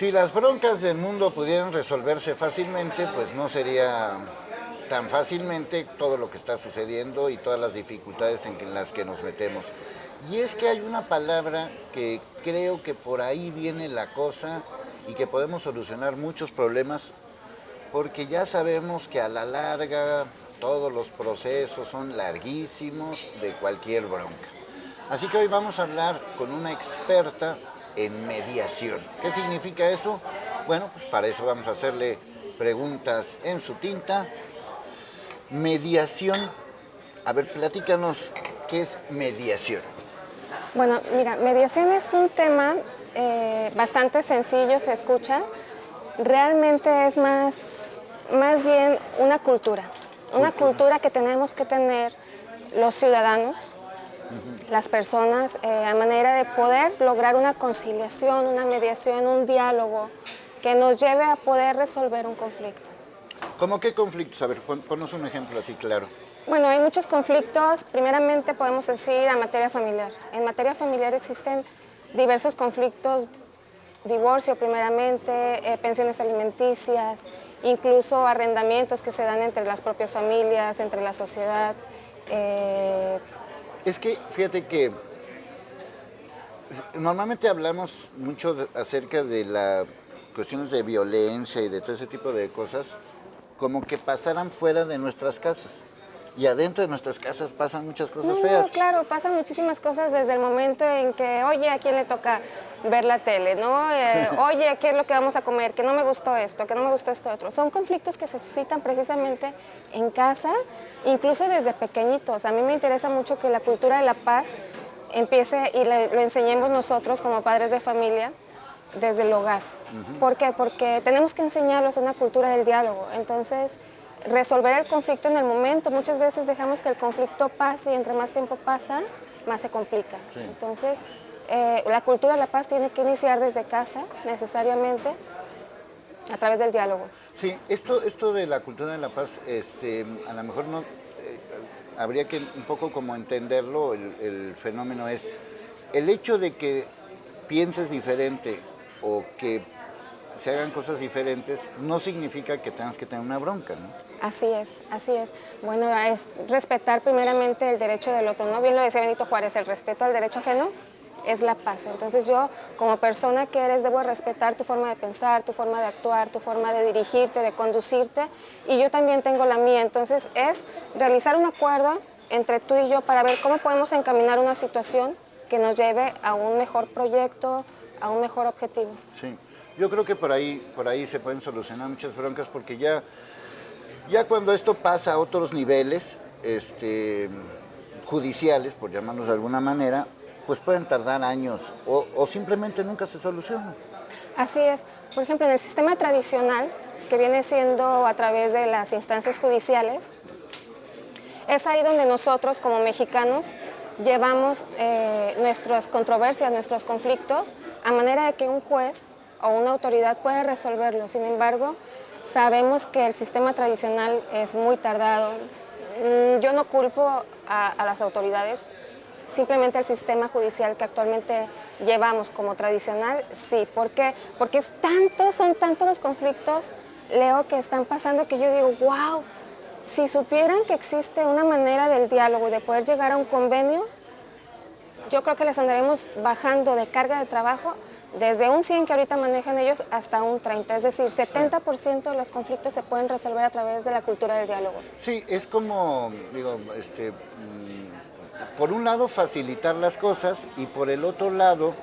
Si las broncas del mundo pudieran resolverse fácilmente, pues no sería tan fácilmente todo lo que está sucediendo y todas las dificultades en las que nos metemos. Y es que hay una palabra que creo que por ahí viene la cosa y que podemos solucionar muchos problemas porque ya sabemos que a la larga todos los procesos son larguísimos de cualquier bronca. Así que hoy vamos a hablar con una experta en mediación. ¿Qué significa eso? Bueno, pues para eso vamos a hacerle preguntas en su tinta. Mediación. A ver, platícanos, ¿qué es mediación? Bueno, mira, mediación es un tema bastante sencillo, se escucha. Realmente es más bien una cultura que tenemos que tener los ciudadanos, las personas, a manera de poder lograr una conciliación, una mediación, un diálogo que nos lleve a poder resolver un conflicto. ¿Cómo qué conflictos? A ver, ponnos un ejemplo así claro. Bueno, hay muchos conflictos. Primeramente podemos decir en materia familiar. En materia familiar existen diversos conflictos, divorcio primeramente, pensiones alimenticias, incluso arrendamientos que se dan entre las propias familias, entre la sociedad. Es que, fíjate que normalmente hablamos mucho acerca de las cuestiones de violencia y de todo ese tipo de cosas, como que pasaran fuera de nuestras casas. Y adentro de nuestras casas pasan muchas cosas feas. No, claro, pasan muchísimas cosas desde el momento en que, oye, ¿a quién le toca ver la tele? ¿No? Oye, ¿qué es lo que vamos a comer? Que no me gustó esto, que no me gustó esto otro. Son conflictos que se suscitan precisamente en casa, incluso desde pequeñitos. A mí me interesa mucho que la cultura de la paz empiece y lo enseñemos nosotros como padres de familia desde el hogar. ¿Por qué? Porque tenemos que enseñarlos una cultura del diálogo. Entonces, resolver el conflicto en el momento. Muchas veces dejamos que el conflicto pase y entre más tiempo pasa, más se complica. Sí. Entonces, la cultura de la paz tiene que iniciar desde casa, necesariamente, a través del diálogo. Sí, esto de la cultura de la paz, a lo mejor no habría que un poco como entenderlo, el fenómeno es el hecho de que pienses diferente o que se hagan cosas diferentes, no significa que tengas que tener una bronca, ¿no? Así es, así es. Bueno, es respetar primeramente el derecho del otro, ¿no? Bien lo decía Benito Juárez, el respeto al derecho ajeno es la paz. Entonces yo, como persona que eres, debo respetar tu forma de pensar, tu forma de actuar, tu forma de dirigirte, de conducirte, y yo también tengo la mía. Entonces es realizar un acuerdo entre tú y yo para ver cómo podemos encaminar una situación que nos lleve a un mejor proyecto, a un mejor objetivo. Sí. Yo creo que por ahí se pueden solucionar muchas broncas porque ya cuando esto pasa a otros niveles judiciales, por llamarlos de alguna manera, pues pueden tardar años o simplemente nunca se soluciona. Así es. Por ejemplo, en el sistema tradicional, que viene siendo a través de las instancias judiciales, es ahí donde nosotros como mexicanos llevamos nuestras controversias, nuestros conflictos, a manera de que un juez o una autoridad puede resolverlo. Sin embargo, sabemos que el sistema tradicional es muy tardado. Yo no culpo a las autoridades, simplemente el sistema judicial que actualmente llevamos como tradicional, sí. ¿Por qué? Porque son tantos los conflictos, Leo, que están pasando que yo digo, wow, si supieran que existe una manera del diálogo y de poder llegar a un convenio, yo creo que les andaremos bajando de carga de trabajo desde un 100 que ahorita manejan ellos hasta un 30, es decir, 70% de los conflictos se pueden resolver a través de la cultura del diálogo. Sí, es como, digo, por un lado facilitar las cosas y por el otro lado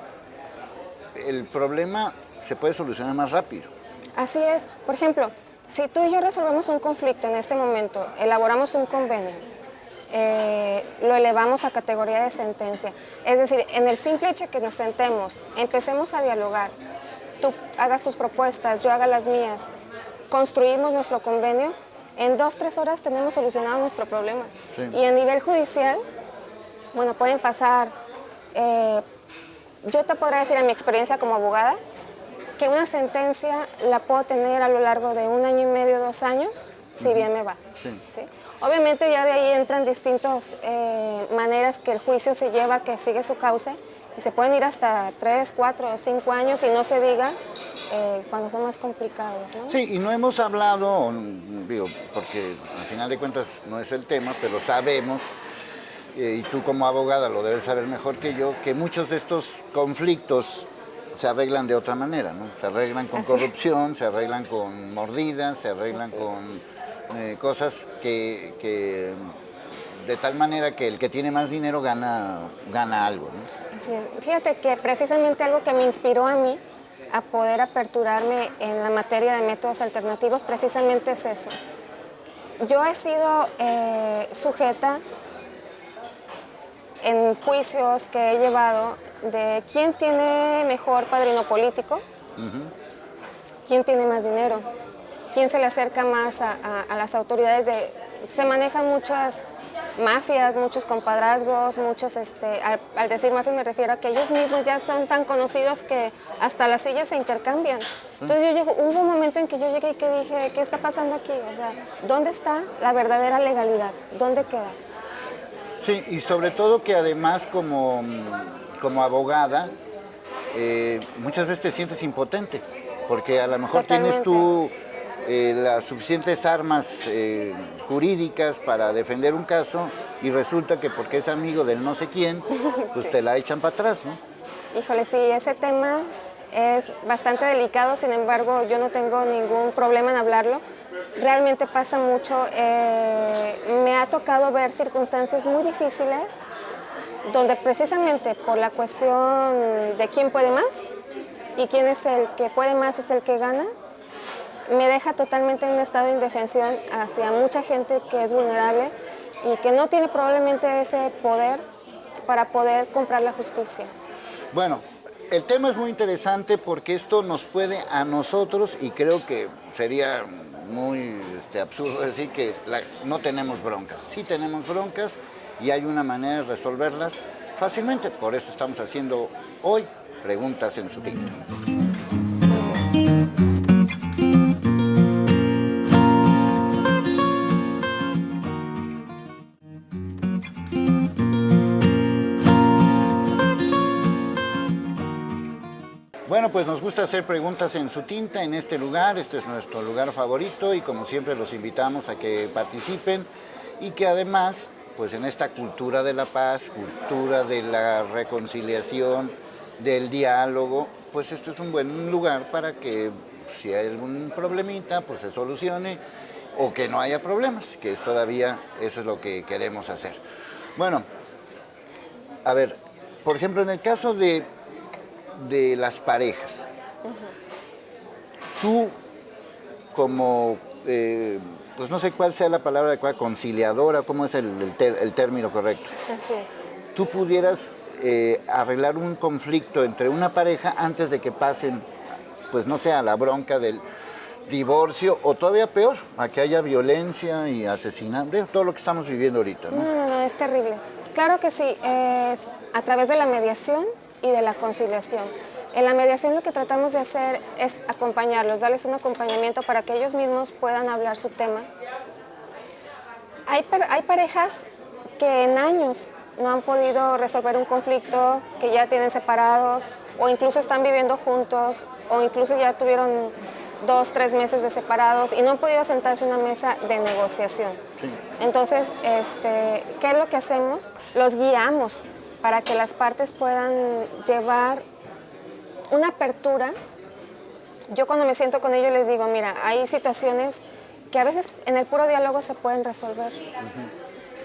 el problema se puede solucionar más rápido. Así es. Por ejemplo, si tú y yo resolvemos un conflicto en este momento, elaboramos un convenio, lo elevamos a categoría de sentencia. Es decir, en el simple hecho que nos sentemos, empecemos a dialogar, tú hagas tus propuestas, yo haga las mías, construimos nuestro convenio, en 2-3 horas tenemos solucionado nuestro problema. Sí. Y a nivel judicial, bueno, pueden pasar, yo te podría decir en mi experiencia como abogada, que una sentencia la puedo tener a lo largo de 1 año y medio, 2 años, si bien me va. Sí. ¿Sí? Obviamente ya de ahí entran distintas maneras que el juicio se lleva, que sigue su cauce, y se pueden ir hasta 3, 4 o 5 años y no se diga cuando son más complicados, ¿no? Sí, y no hemos hablado, digo, porque al final de cuentas no es el tema, pero sabemos, y tú como abogada lo debes saber mejor que yo, que muchos de estos conflictos se arreglan de otra manera, ¿no? Se arreglan con corrupción, se arreglan con mordidas, se arreglan con cosas que de tal manera que el que tiene más dinero gana algo, ¿no? Así es. Fíjate que precisamente algo que me inspiró a mí a poder aperturarme en la materia de métodos alternativos precisamente es eso. Yo he sido sujeta en juicios que he llevado de quién tiene mejor padrino político, quién tiene más dinero, quién se le acerca más a las autoridades. Se manejan muchas mafias, muchos compadrazgos, muchos, al decir mafias me refiero a que ellos mismos ya son tan conocidos que hasta las sillas se intercambian. Entonces hubo un momento en que yo llegué y que dije, ¿qué está pasando aquí? O sea, ¿dónde está la verdadera legalidad? ¿Dónde queda? Sí, y sobre todo que además como abogada, muchas veces te sientes impotente, porque a lo mejor tienes tú las suficientes armas jurídicas para defender un caso y resulta que porque es amigo del no sé quién, pues te la echan para atrás, ¿no? Híjole, sí, ese tema es bastante delicado, sin embargo, yo no tengo ningún problema en hablarlo. Realmente pasa mucho. Me ha tocado ver circunstancias muy difíciles donde precisamente por la cuestión de quién puede más y quién es el que puede más es el que gana, me deja totalmente en un estado de indefensión hacia mucha gente que es vulnerable y que no tiene probablemente ese poder para poder comprar la justicia. Bueno, el tema es muy interesante porque esto nos puede a nosotros, y creo que sería muy absurdo decir que no tenemos broncas. Sí tenemos broncas y hay una manera de resolverlas fácilmente. Por eso estamos haciendo hoy Preguntas en su tinta. Bueno, pues nos gusta hacer preguntas en su tinta en este lugar. Este es nuestro lugar favorito y como siempre los invitamos a que participen y que además, pues en esta cultura de la paz, cultura de la reconciliación, del diálogo, pues este es un buen lugar para que si hay algún problemita, pues se solucione o que no haya problemas, que todavía eso es lo que queremos hacer. Bueno, a ver, por ejemplo, en el caso de las parejas, tú como, pues no sé cuál sea la palabra adecuada, conciliadora, ¿cómo es el término correcto? Así es. Tú pudieras arreglar un conflicto entre una pareja antes de que pasen, pues no sé, a la bronca del divorcio o todavía peor, a que haya violencia y asesinato, todo lo que estamos viviendo ahorita, ¿no? No, es terrible. Claro que sí, es a través de la mediación y de la conciliación. En la mediación lo que tratamos de hacer es acompañarlos, darles un acompañamiento para que ellos mismos puedan hablar su tema. Hay parejas que en años no han podido resolver un conflicto, que ya tienen separados o incluso están viviendo juntos o incluso ya tuvieron 2, 3 meses de separados y no han podido sentarse en una mesa de negociación. Sí. Entonces, ¿qué es lo que hacemos? Los guiamos para que las partes puedan llevar una apertura. Yo cuando me siento con ellos les digo, mira, hay situaciones que a veces en el puro diálogo se pueden resolver.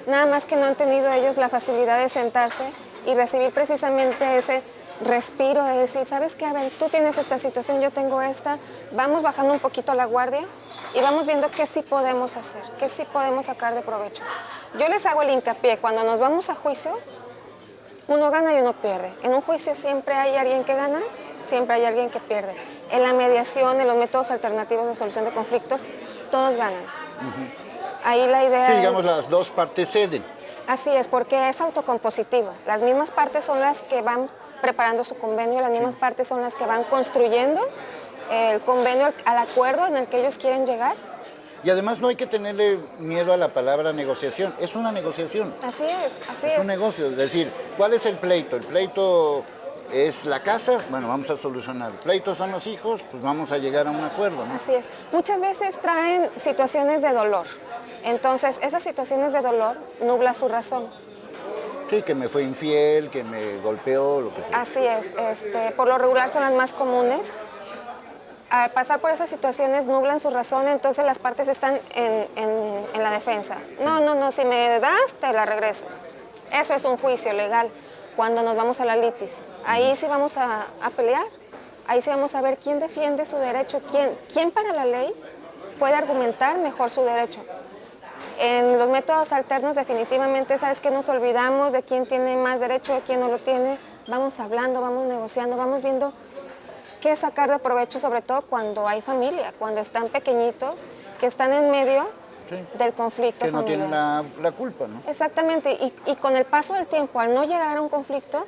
Nada más que no han tenido ellos la facilidad de sentarse y recibir precisamente ese respiro de decir, ¿sabes qué? A ver, tú tienes esta situación, yo tengo esta, vamos bajando un poquito la guardia y vamos viendo qué sí podemos hacer, qué sí podemos sacar de provecho. Yo les hago el hincapié, cuando nos vamos a juicio, uno gana y uno pierde. En un juicio siempre hay alguien que gana, siempre hay alguien que pierde. En la mediación, en los métodos alternativos de solución de conflictos, todos ganan. Ahí la idea sí, digamos, las dos partes ceden. Así es, porque es autocompositivo. Las mismas partes son las que van preparando su convenio, las mismas partes son las que van construyendo el convenio, al acuerdo en el que ellos quieren llegar. Y además no hay que tenerle miedo a la palabra negociación, es una negociación. Así es, así es. Es un negocio, es decir, ¿cuál es el pleito? El pleito es la casa, bueno, vamos a solucionar. Pleitos son los hijos, pues vamos a llegar a un acuerdo, ¿no? Así es. Muchas veces traen situaciones de dolor. Entonces, esas situaciones de dolor nubla su razón. Sí, que me fue infiel, que me golpeó, lo que sea. Así es. Por lo regular son las más comunes. Al pasar por esas situaciones nublan su razón, entonces las partes están en la defensa. No, si me das, te la regreso. Eso es un juicio legal. Cuando nos vamos a la litis, ahí sí vamos a pelear, ahí sí vamos a ver quién defiende su derecho, quién para la ley puede argumentar mejor su derecho. En los métodos alternos definitivamente, sabes que nos olvidamos de quién tiene más derecho, de quién no lo tiene, vamos hablando, vamos negociando, vamos viendo qué sacar de provecho, sobre todo cuando hay familia, cuando están pequeñitos, que están en medio del conflicto que no familiar. tienen la culpa, ¿no? Exactamente, y con el paso del tiempo, al no llegar a un conflicto,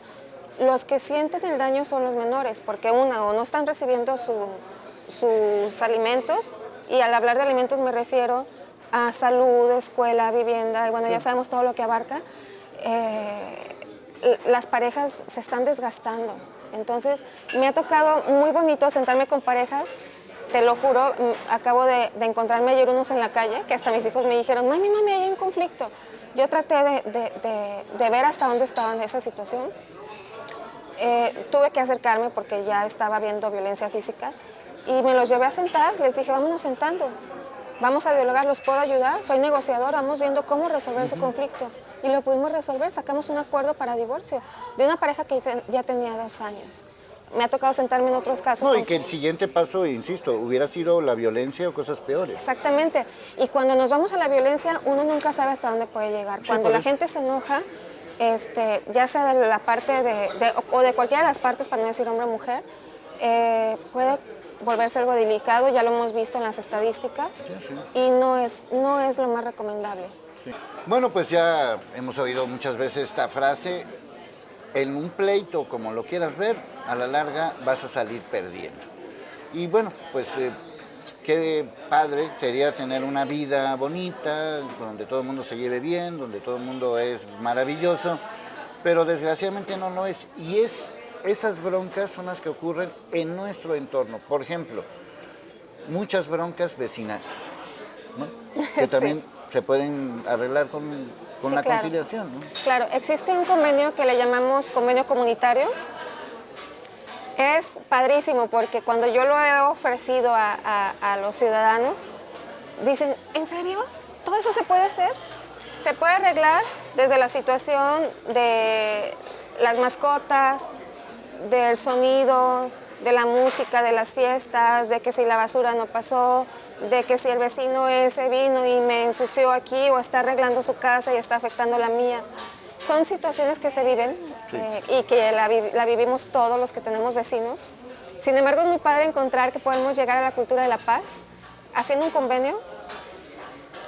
los que sienten el daño son los menores, porque o no están recibiendo sus alimentos, y al hablar de alimentos me refiero a salud, escuela, vivienda, y bueno, ya sabemos todo lo que abarca. Las parejas se están desgastando. Entonces, me ha tocado muy bonito sentarme con parejas. Te lo juro, acabo de encontrarme ayer unos en la calle, que hasta mis hijos me dijeron, mami, ahí hay un conflicto. Yo traté de ver hasta dónde estaban en esa situación. Tuve que acercarme porque ya estaba viendo violencia física y me los llevé a sentar, les dije, vámonos sentando, vamos a dialogar, los puedo ayudar, soy negociadora, vamos viendo cómo resolver su conflicto. Y lo pudimos resolver, sacamos un acuerdo para divorcio de una pareja que ya tenía 2 años. Me ha tocado sentarme en otros casos. No, y que el siguiente paso, insisto, hubiera sido la violencia o cosas peores. Exactamente. Y cuando nos vamos a la violencia, uno nunca sabe hasta dónde puede llegar. Cuando la gente se enoja, ya sea de la parte o de cualquiera de las partes, para no decir hombre o mujer, puede volverse algo delicado, ya lo hemos visto en las estadísticas, y no es lo más recomendable. Sí. Bueno, pues ya hemos oído muchas veces esta frase, en un pleito, como lo quieras ver, a la larga vas a salir perdiendo. Y bueno, pues qué padre sería tener una vida bonita, donde todo el mundo se lleve bien, donde todo el mundo es maravilloso, pero desgraciadamente no lo es. Y esas broncas son las que ocurren en nuestro entorno. Por ejemplo, muchas broncas vecinales, ¿no? Que también se pueden arreglar con la conciliación, ¿no? Claro, existe un convenio que le llamamos convenio comunitario. Es padrísimo porque cuando yo lo he ofrecido a los ciudadanos, dicen, ¿en serio? ¿Todo eso se puede hacer? Se puede arreglar desde la situación de las mascotas, del sonido, de la música, de las fiestas, de que si la basura no pasó, de que si el vecino ese vino y me ensució aquí o está arreglando su casa y está afectando la mía. Son situaciones que se viven y que la vivimos todos los que tenemos vecinos. Sin embargo, es muy padre encontrar que podemos llegar a la cultura de la paz haciendo un convenio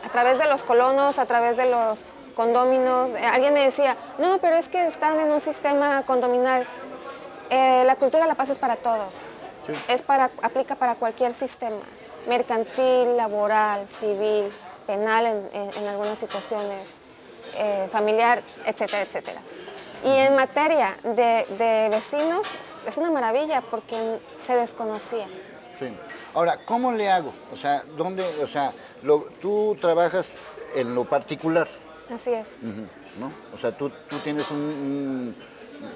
a través de los colonos, a través de los condóminos. Alguien me decía, no, pero es que están en un sistema condominal. La cultura de la paz es para todos. Sí. Aplica para cualquier sistema, mercantil, laboral, civil, penal en algunas situaciones, familiar, etcétera, etcétera. Y en materia de vecinos, es una maravilla porque se desconocía. Sí. Ahora, ¿cómo le hago? O sea, tú trabajas en lo particular. Así es. ¿No? O sea, tú tienes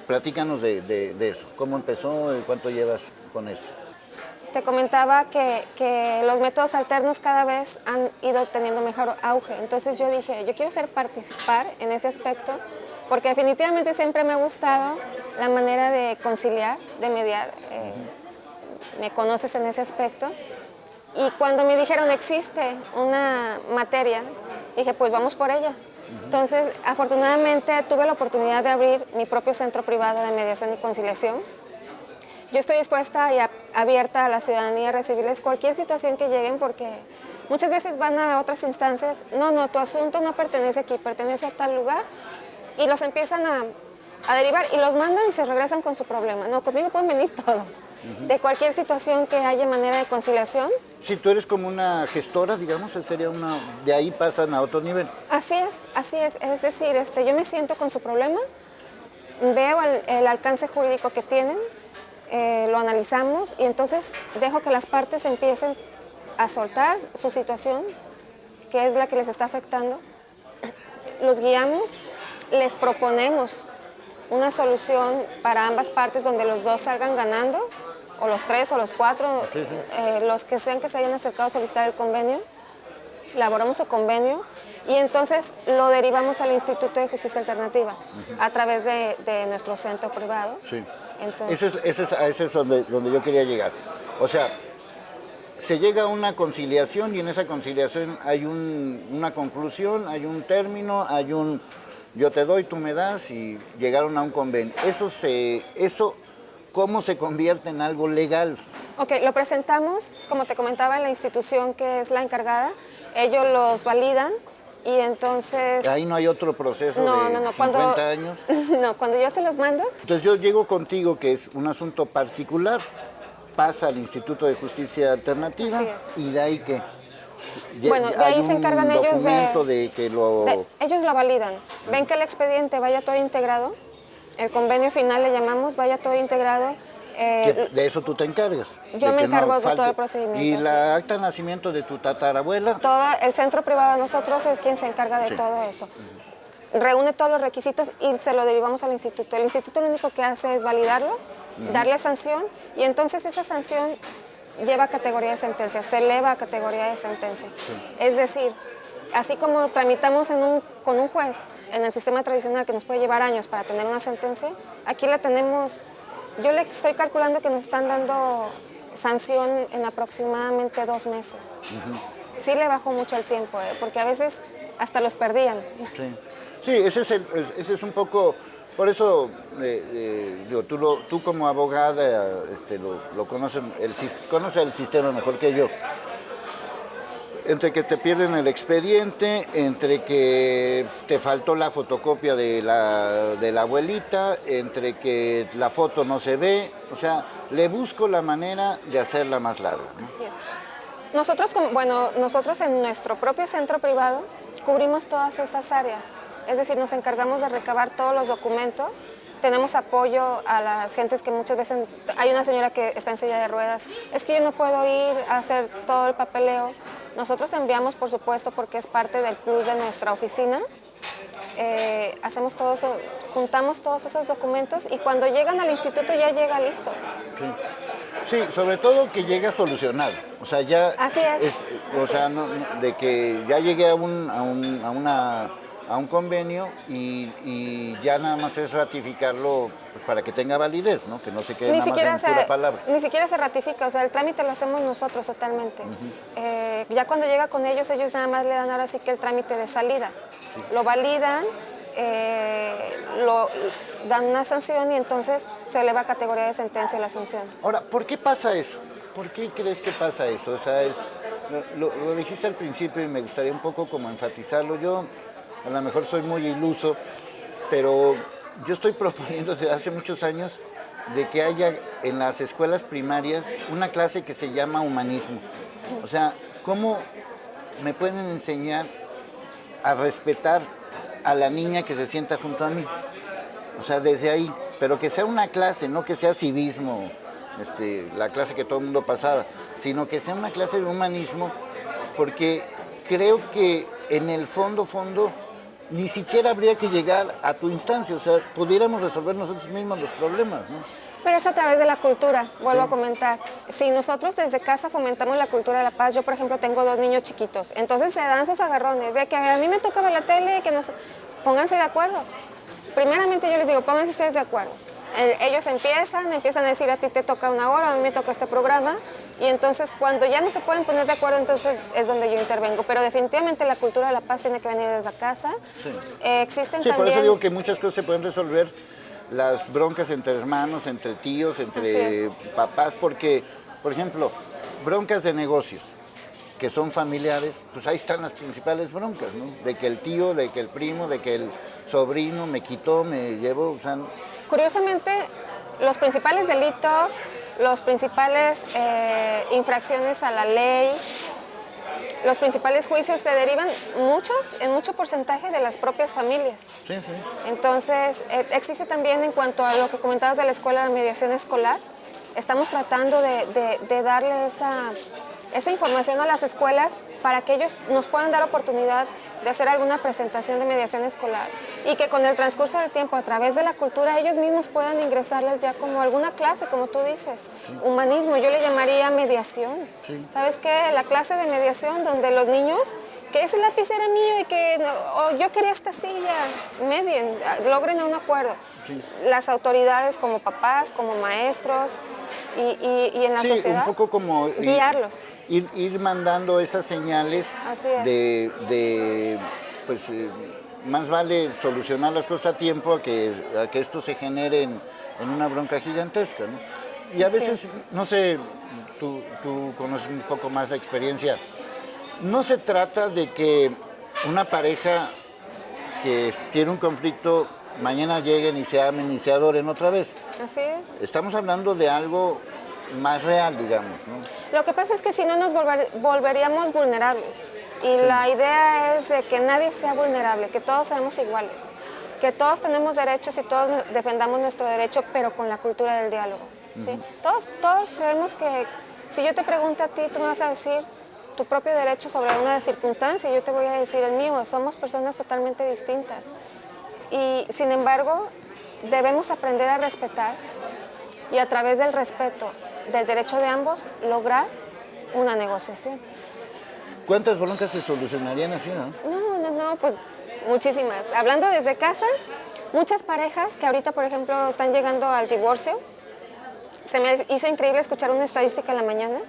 platícanos de eso. ¿Cómo empezó y cuánto llevas con esto? Te comentaba que los métodos alternos cada vez han ido teniendo mejor auge. Entonces yo dije, yo quiero participar en ese aspecto porque definitivamente siempre me ha gustado la manera de conciliar, de mediar. Me conoces en ese aspecto. Y cuando me dijeron existe una materia, dije pues vamos por ella. Entonces, afortunadamente tuve la oportunidad de abrir mi propio centro privado de mediación y conciliación. Yo estoy dispuesta y abierta a la ciudadanía a recibirles cualquier situación que lleguen porque muchas veces van a otras instancias, no, tu asunto no pertenece aquí, pertenece a tal lugar y los empiezan a derivar y los mandan y se regresan con su problema. No, conmigo pueden venir todos, de cualquier situación que haya manera de conciliación. Si tú eres como una gestora, digamos, sería de ahí pasan a otro nivel. Así es, es decir, yo me siento con su problema, veo el alcance jurídico que tienen, lo analizamos y entonces dejo que las partes empiecen a soltar su situación, que es la que les está afectando. Los guiamos, les proponemos una solución para ambas partes donde los dos salgan ganando, o los tres o los cuatro, los que sean que se hayan acercado a solicitar el convenio. Elaboramos su convenio y entonces lo derivamos al Instituto de Justicia Alternativa a través de nuestro centro privado. Sí. Entonces, Ese es donde yo quería llegar. O sea, se llega a una conciliación y en esa conciliación hay una conclusión, hay un término, hay un yo te doy, tú me das y llegaron a un convenio. Eso ¿cómo se convierte en algo legal? Ok, lo presentamos, como te comentaba, en la institución que es la encargada. Ellos los validan y entonces... Ahí no hay otro proceso de 50 cuando, años. No, cuando yo se los mando... Entonces yo llego contigo, que es un asunto particular, pasa al Instituto de Justicia Alternativa. Así es. ¿Y de ahí qué? Bueno, de ahí se encargan ellos de que lo... ellos lo validan. Ven que el expediente vaya todo integrado, el convenio final le llamamos, vaya todo integrado. De eso tú te encargas. Yo me encargo de todo el procedimiento. ¿Y la acta de nacimiento de tu tatarabuela? El centro privado de nosotros es quien se encarga de todo eso. Reúne todos los requisitos y se lo derivamos al instituto. El instituto lo único que hace es validarlo, darle sanción y entonces esa sanción lleva a categoría de sentencia, se eleva a categoría de sentencia. Es decir, así como tramitamos con un juez en el sistema tradicional que nos puede llevar años para tener una sentencia, aquí la tenemos, yo le estoy calculando que nos están dando sanción en aproximadamente 2 meses. Sí le bajó mucho el tiempo, porque a veces hasta los perdían. Sí, ese es un poco, por eso digo, tú como abogada lo conoces el sistema mejor que yo. Entre que te pierden el expediente, entre que te faltó la fotocopia de la abuelita, entre que la foto no se ve, o sea, le busco la manera de hacerla más larga, ¿no? Así es. Nosotros en nuestro propio centro privado cubrimos todas esas áreas, es decir, nos encargamos de recabar todos los documentos, tenemos apoyo a las gentes que muchas veces, hay una señora que está en silla de ruedas, es que yo no puedo ir a hacer todo el papeleo. Nosotros enviamos, por supuesto, porque es parte del plus de nuestra oficina, hacemos todo eso, juntamos todos esos documentos y cuando llegan al instituto ya llega listo. Sí, sobre todo que llegue solucionado, o sea, ya... Así es. O sea, de que ya llegue a un convenio y ya nada más es ratificarlo pues, para que tenga validez, ¿no? Que no se quede nada más en pura palabra. Ni siquiera se ratifica, o sea, el trámite lo hacemos nosotros totalmente. Ya cuando llega con ellos nada más le dan ahora sí que el trámite de salida. Lo validan, dan una sanción y entonces se eleva a categoría de sentencia la sanción. Ahora, ¿por qué pasa eso? ¿Por qué crees que pasa eso? O sea, lo dijiste al principio y me gustaría un poco como enfatizarlo. Yo a lo mejor soy muy iluso, pero yo estoy proponiendo desde hace muchos años de que haya en las escuelas primarias una clase que se llama humanismo. O sea, ¿cómo me pueden enseñar a respetar a la niña que se sienta junto a mí? O sea, desde ahí, pero que sea una clase, no que sea civismo, la clase que todo el mundo pasaba, sino que sea una clase de humanismo, porque creo que en el fondo, ni siquiera habría que llegar a tu instancia, o sea, pudiéramos resolver nosotros mismos los problemas, ¿no? Pero es a través de la cultura, vuelvo a comentar. Si nosotros desde casa fomentamos la cultura de la paz, yo por ejemplo tengo 2 niños chiquitos, entonces se dan sus agarrones, de que a mí me tocaba la tele, que pónganse de acuerdo. Primeramente yo les digo, pónganse ustedes de acuerdo. Ellos empiezan a decir, a ti te toca una hora, a mí me toca este programa, y entonces cuando ya no se pueden poner de acuerdo, entonces es donde yo intervengo. Pero definitivamente la cultura de la paz tiene que venir desde casa. Sí. Existen también... por eso digo que muchas cosas se pueden resolver, las broncas entre hermanos, entre tíos, entre papás, porque, por ejemplo, broncas de negocios que son familiares, pues ahí están las principales broncas, ¿no? De que el tío, de que el primo, de que el sobrino me quitó, me llevó, o sea... Curiosamente, los principales delitos, los principales infracciones a la ley, los principales juicios se derivan en mucho porcentaje de las propias familias. Sí, sí. Entonces, existe también en cuanto a lo que comentabas de la escuela, la mediación escolar. Estamos tratando de darle esa información a las escuelas para que ellos nos puedan dar oportunidad de hacer alguna presentación de mediación escolar y que con el transcurso del tiempo, a través de la cultura, ellos mismos puedan ingresarles ya como alguna clase, como tú dices, humanismo, yo le llamaría mediación. Sí. ¿Sabes qué? La clase de mediación donde los niños, que ese lápiz era mío y que yo quería esta silla, medien, logren un acuerdo. Sí. Las autoridades como papás, como maestros y en la sociedad, un poco como guiarlos. Ir mandando esas señales Así es. pues más vale solucionar las cosas a tiempo a que esto se genere en una bronca gigantesca, ¿no? Y a veces, no sé, tú conoces un poco más la experiencia, no se trata de que una pareja que tiene un conflicto mañana lleguen y se amen y se adoren otra vez. Así es. Estamos hablando de algo más real, digamos, ¿no? Lo que pasa es que si no nos volveríamos vulnerables. Y la idea es de que nadie sea vulnerable, que todos seamos iguales, que todos tenemos derechos y todos defendamos nuestro derecho, pero con la cultura del diálogo. ¿Sí? Todos creemos que si yo te pregunto a ti, tú me vas a decir tu propio derecho sobre una circunstancia y yo te voy a decir el mío. Somos personas totalmente distintas. Y sin embargo, debemos aprender a respetar y a través del respeto del derecho de ambos lograr una negociación. ¿Cuántas broncas se solucionarían así, no? No, pues muchísimas. Hablando desde casa, muchas parejas que ahorita, por ejemplo, están llegando al divorcio. Se me hizo increíble escuchar una estadística en la mañana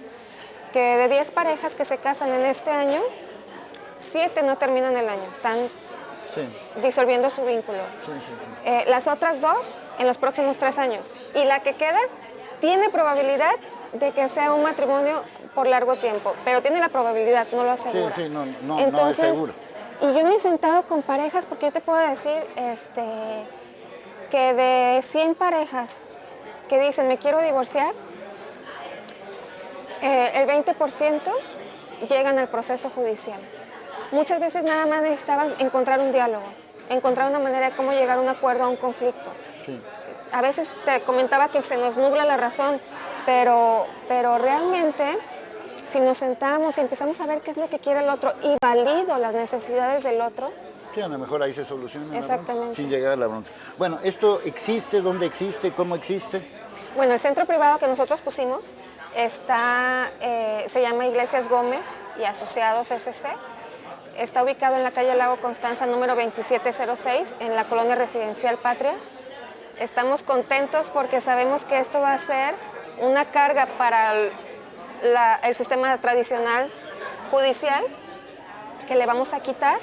que de 10 parejas que se casan en este año, 7 no terminan el año, están disolviendo su vínculo. Sí. Las otras 2 en los próximos 3 años. Y la que queda tiene probabilidad de que sea un matrimonio por largo tiempo, pero tiene la probabilidad, no lo asegura. Sí, no Entonces, es seguro. Y yo me he sentado con parejas, porque yo te puedo decir que de 100 parejas que dicen me quiero divorciar, el 20% llegan al proceso judicial. Muchas veces nada más necesitaban encontrar un diálogo, encontrar una manera de cómo llegar a un acuerdo, a un conflicto. Sí. A veces te comentaba que se nos nubla la razón, pero realmente si nos sentamos y empezamos a ver qué es lo que quiere el otro y valido las necesidades del otro. Sí, a lo mejor ahí se soluciona. Exactamente. Sin llegar a la bronca. Bueno, ¿esto existe? ¿Dónde existe? ¿Cómo existe? Bueno, el centro privado que nosotros pusimos se llama Iglesias Gómez y Asociados SC. Está ubicado en la calle Lago Constanza, número 2706, en la colonia residencial Patria. Estamos contentos porque sabemos que esto va a ser una carga para el sistema tradicional judicial que le vamos a quitar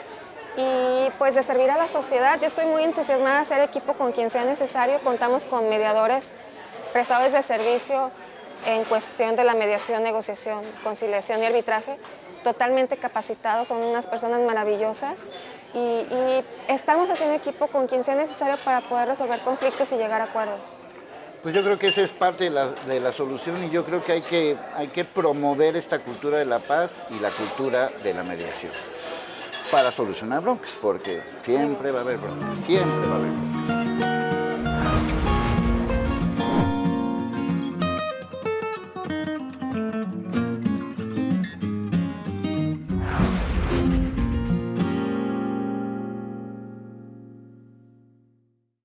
y pues de servir a la sociedad. Yo estoy muy entusiasmada de hacer equipo con quien sea necesario. Contamos con mediadores, prestadores de servicio en cuestión de la mediación, negociación, conciliación y arbitraje, totalmente capacitados, son unas personas maravillosas y estamos haciendo equipo con quien sea necesario para poder resolver conflictos y llegar a acuerdos. Pues yo creo que esa es parte de la solución y yo creo que hay que promover esta cultura de la paz y la cultura de la mediación para solucionar broncas, porque siempre va a haber broncas, siempre va a haber broncas.